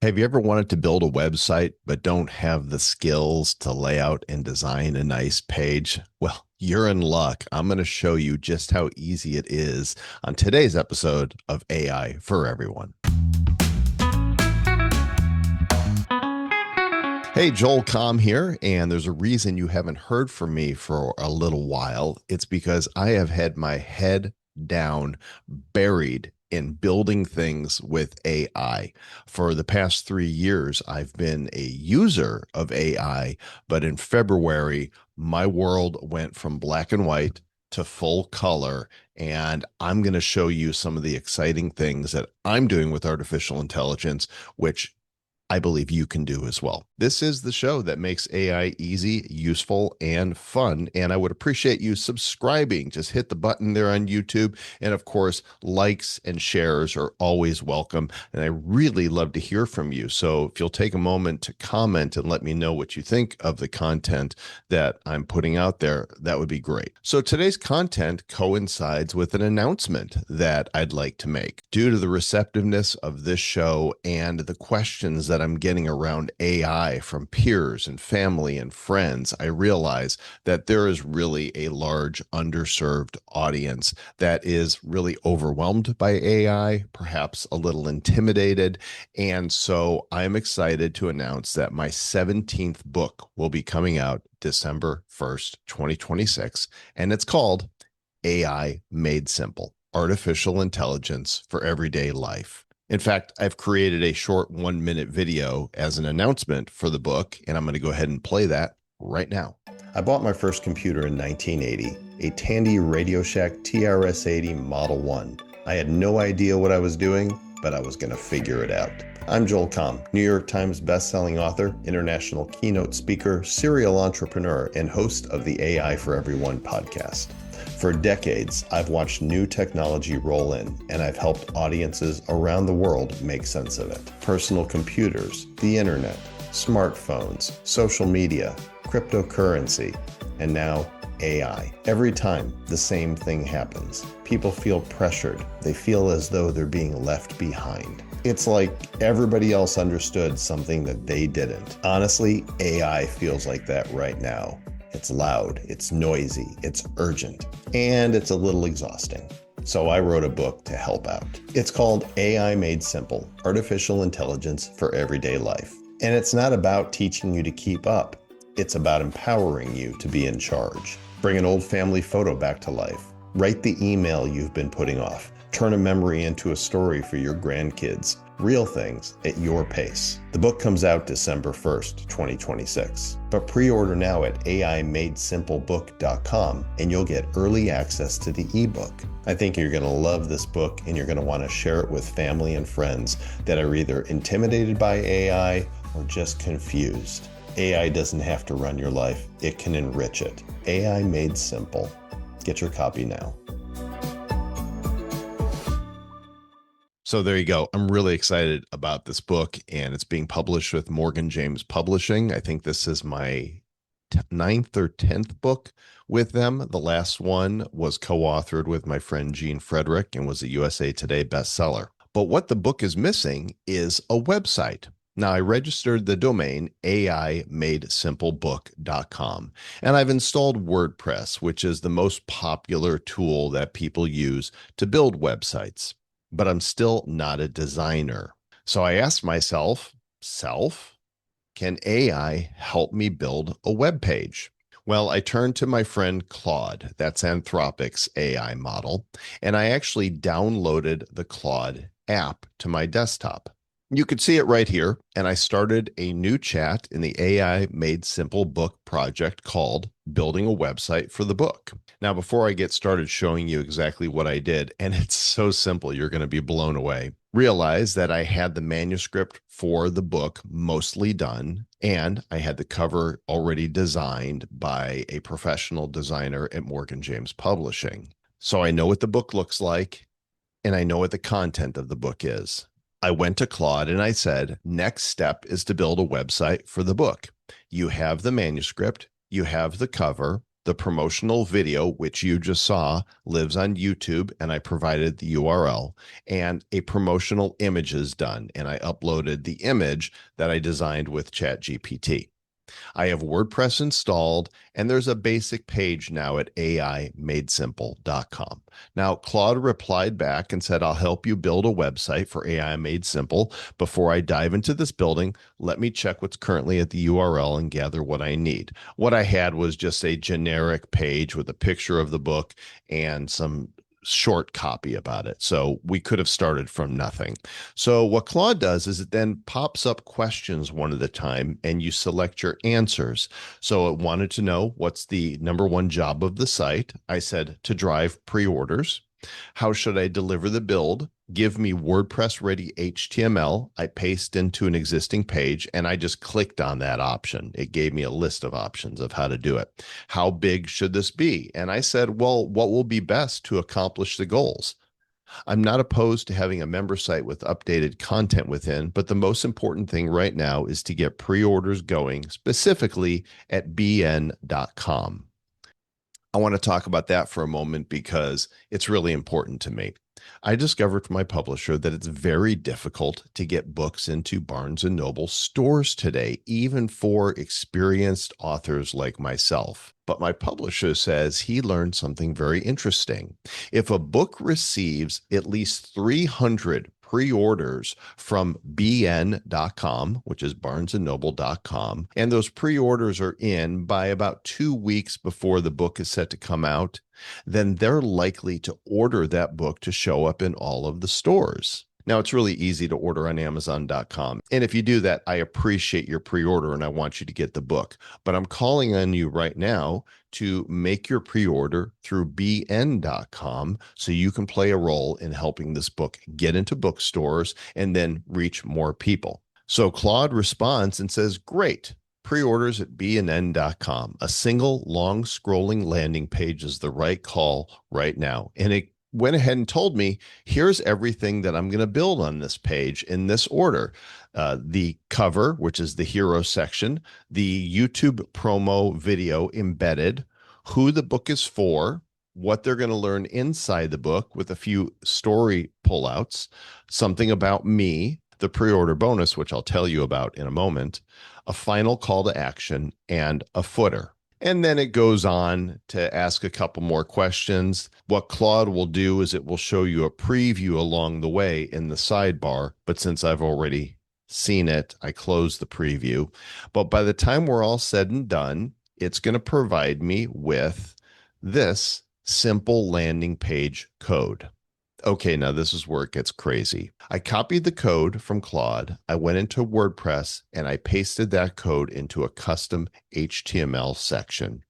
Have you ever wanted to build a website but don't have the skills to lay out and design a nice page? Well, you're in luck. I'm going to show you just how easy it is on today's episode of AI for Everyone. Hey, Joel Com here, and there's a reason you haven't heard from me for a little while. It's because I have had my head down, buried in building things with AI. For the past 3 years, I've been a user of AI, but in February, my world went from black and white to full color. And I'm going to show you some of the exciting things that I'm doing with artificial intelligence, which I believe you can do as well. This is the show that makes AI easy, useful, and fun. And I would appreciate you subscribing. Just hit the button there on YouTube. And of course, likes and shares are always welcome. And I really love to hear from you. So if you'll take a moment to comment and let me know what you think of the content that I'm putting out there, that would be great. So today's content coincides with an announcement that I'd like to make. Due to the receptiveness of this show and the questions that I'm getting around AI from peers and family and friends, I realize that there is really a large underserved audience that is really overwhelmed by AI, perhaps a little intimidated. And so I'm excited to announce that my 17th book will be coming out December 1st, 2026, and it's called AI Made Simple: Artificial Intelligence for Everyday Life. In fact, I've created a short 1-minute video as an announcement for the book, and I'm going to go ahead and play that right now. I bought my first computer in 1980, a Tandy Radio Shack TRS-80 Model 1. I had no idea what I was doing, but I was going to figure it out. I'm Joel Com, New York Times bestselling author, international keynote speaker, serial entrepreneur, and host of the AI for Everyone podcast. For decades, I've watched new technology roll in, and I've helped audiences around the world make sense of it. Personal computers, the internet, smartphones, social media, cryptocurrency, and now AI. Every time, the same thing happens. People feel pressured. They feel as though they're being left behind. It's like everybody else understood something that they didn't. Honestly, AI feels like that right now. It's loud, it's noisy, it's urgent, and it's a little exhausting. So I wrote a book to help out. It's called AI Made Simple: Artificial Intelligence for Everyday Life. And it's not about teaching you to keep up. It's about empowering you to be in charge. Bring an old family photo back to life. Write the email you've been putting off. Turn a memory into a story for your grandkids. Real things at your pace. The book comes out December 1st, 2026. But pre-order now at AIMadeSimpleBook.com and you'll get early access to the ebook. I think you're going to love this book and you're going to want to share it with family and friends that are either intimidated by AI or just confused. AI doesn't have to run your life. It can enrich it. AI Made Simple. Get your copy now. So there you go. I'm really excited about this book, and it's being published with Morgan James Publishing. I think this is my ninth or 10th book with them. The last one was co-authored with my friend Gene Frederick and was a USA Today bestseller. But what the book is missing is a website. Now, I registered the domain AIMadeSimpleBook.com, and I've installed WordPress, which is the most popular tool that people use to build websites. But I'm still not a designer. So I asked myself, can AI help me build a web page? Well, I turned to my friend Claude, that's Anthropic's AI model, and I actually downloaded the Claude app to my desktop. You could see it right here, and I started a new chat in the AI Made Simple book project called Building a Website for the Book. Now, before I get started showing you exactly what I did, and it's so simple, you're going to be blown away, realize that I had the manuscript for the book mostly done, and I had the cover already designed by a professional designer at Morgan James Publishing. So I know what the book looks like, and I know what the content of the book is. I went to Claude and I said, next step is to build a website for the book. You have the manuscript, you have the cover, The promotional video, which you just saw, lives on YouTube, and I provided the URL, and a promotional image is done, and I uploaded the image that I designed with ChatGPT. I have WordPress installed, and there's a basic page now at aimadesimple.com. Now, Claude replied back and said, I'll help you build a website for AI Made Simple. Before I dive into this building, let me check what's currently at the URL and gather what I need. What I had was just a generic page with a picture of the book and some short copy about it. So we could have started from nothing. So what Claude does is it then pops up questions one at a time and you select your answers. So it wanted to know what's the number one job of the site. I said to drive pre-orders. How should I deliver the build? Give me WordPress ready HTML. I paste into an existing page and I just clicked on that option. It gave me a list of options of how to do it. How big should this be? And I said, well, what will be best to accomplish the goals? I'm not opposed to having a member site with updated content within, but the most important thing right now is to get pre-orders going, specifically at bn.com. I want to talk about that for a moment because it's really important to me. I discovered from my publisher that it's very difficult to get books into Barnes and Noble stores today, even for experienced authors like myself. But my publisher says he learned something very interesting. If a book receives at least 300 pre-orders from bn.com, which is barnesandnoble.com, and those pre-orders are in by about 2 weeks before the book is set to come out, then they're likely to order that book to show up in all of the stores. Now, it's really easy to order on Amazon.com. And if you do that, I appreciate your pre-order and I want you to get the book. But I'm calling on you right now to make your pre-order through bn.com so you can play a role in helping this book get into bookstores and then reach more people. So Claude responds and says, great. Pre-orders at bnn.com. A single long scrolling landing page is the right call right now. And it went ahead and told me, here's everything that I'm going to build on this page in this order. The cover, which is the hero section, the YouTube promo video embedded, who the book is for, what they're going to learn inside the book with a few story pullouts, something about me, the pre-order bonus, which I'll tell you about in a moment, a final call to action, and a footer. And then it goes on to ask a couple more questions. What Claude will do is it will show you a preview along the way in the sidebar. But since I've already seen it, I close the preview. But by the time we're all said and done, it's going to provide me with this simple landing page code. Okay, now this is where it gets crazy. I copied the code from Claude. I went into WordPress and I pasted that code into a custom HTML section.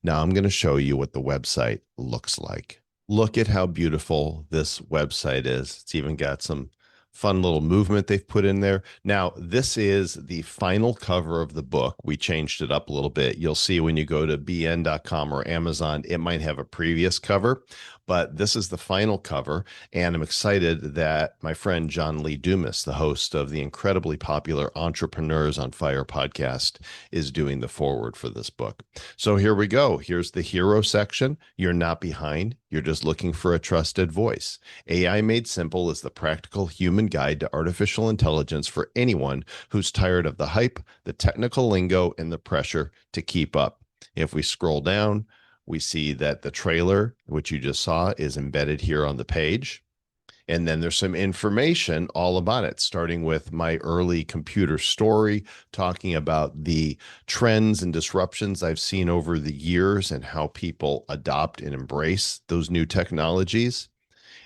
Now I'm going to show you what the website looks like. Look at how beautiful this website is. It's even got some fun little movement they've put in there. Now, this is the final cover of the book. We changed it up a little bit. You'll see when you go to bn.com or Amazon, it might have a previous cover, but this is the final cover. And I'm excited that my friend John Lee Dumas, the host of the incredibly popular Entrepreneurs on Fire podcast, is doing the foreword for this book. So here we go. Here's the hero section. You're not behind. You're just looking for a trusted voice. AI Made Simple is the practical human guide to artificial intelligence for anyone who's tired of the hype, the technical lingo, and the pressure to keep up. If we scroll down, we see that the trailer, which you just saw, is embedded here on the page. And then there's some information all about it, starting with my early computer story, talking about the trends and disruptions I've seen over the years and how people adopt and embrace those new technologies.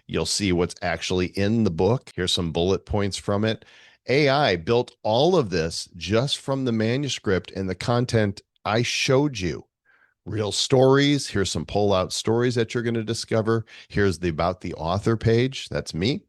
You'll see what's actually in the book. Here's some bullet points from it. AI built all of this just from the manuscript and the content I showed you. Real stories. Here's some pull-out stories that you're going to discover. Here's the about the author page. That's me.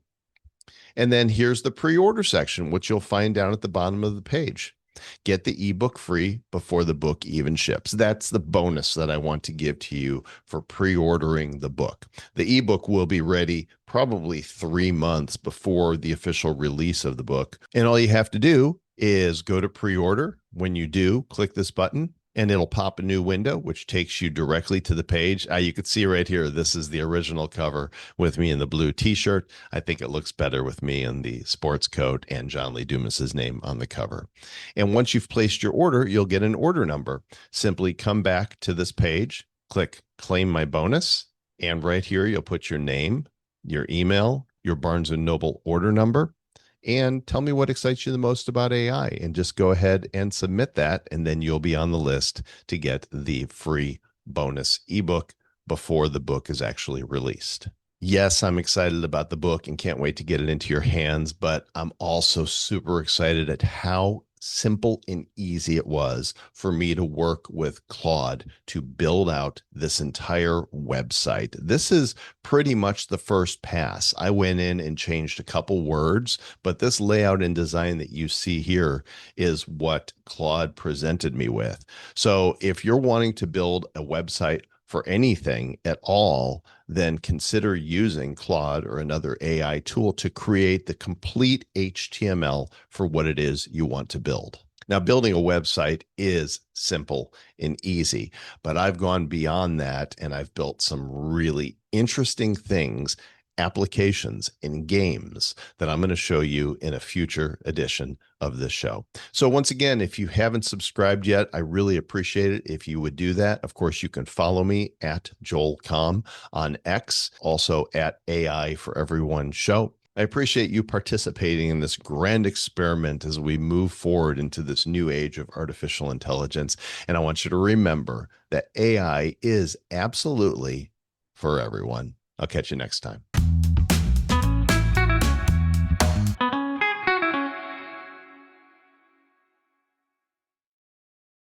And then here's the pre-order section, which you'll find down at the bottom of the page. Get the ebook free before the book even ships. That's the bonus that I want to give to you for pre-ordering the book. The ebook will be ready probably 3 months before the official release of the book. And all you have to do is go to pre-order. When you do, click this button. and it'll pop a new window, which takes you directly to the page. You can see right here, this is the original cover with me in the blue t-shirt. I think it looks better with me in the sports coat and John Lee Dumas's name on the cover. And once you've placed your order, you'll get an order number. Simply come back to this page, click claim my bonus, and right here, you'll put your name, your email, your Barnes & Noble order number, and tell me what excites you the most about AI, and just go ahead and submit that, and then you'll be on the list to get the free bonus ebook before the book is actually released. Yes, I'm excited about the book and can't wait to get it into your hands, but I'm also super excited at how simple and easy it was for me to work with Claude to build out this entire website. This is pretty much the first pass. I went in and changed a couple words, but this layout and design that you see here is what Claude presented me with. So if you're wanting to build a website for anything at all, then consider using Claude or another AI tool to create the complete HTML for what it is you want to build. Now, building a website is simple and easy, but I've gone beyond that and I've built some really interesting things, applications and games that I'm going to show you in a future edition of this show. So once again, if you haven't subscribed yet, I really appreciate it if you would do that. Of course, you can follow me at Joel Comm on X, also at AI for Everyone Show. I appreciate you participating in this grand experiment as we move forward into this new age of artificial intelligence. And I want you to remember that AI is absolutely for everyone. I'll catch you next time.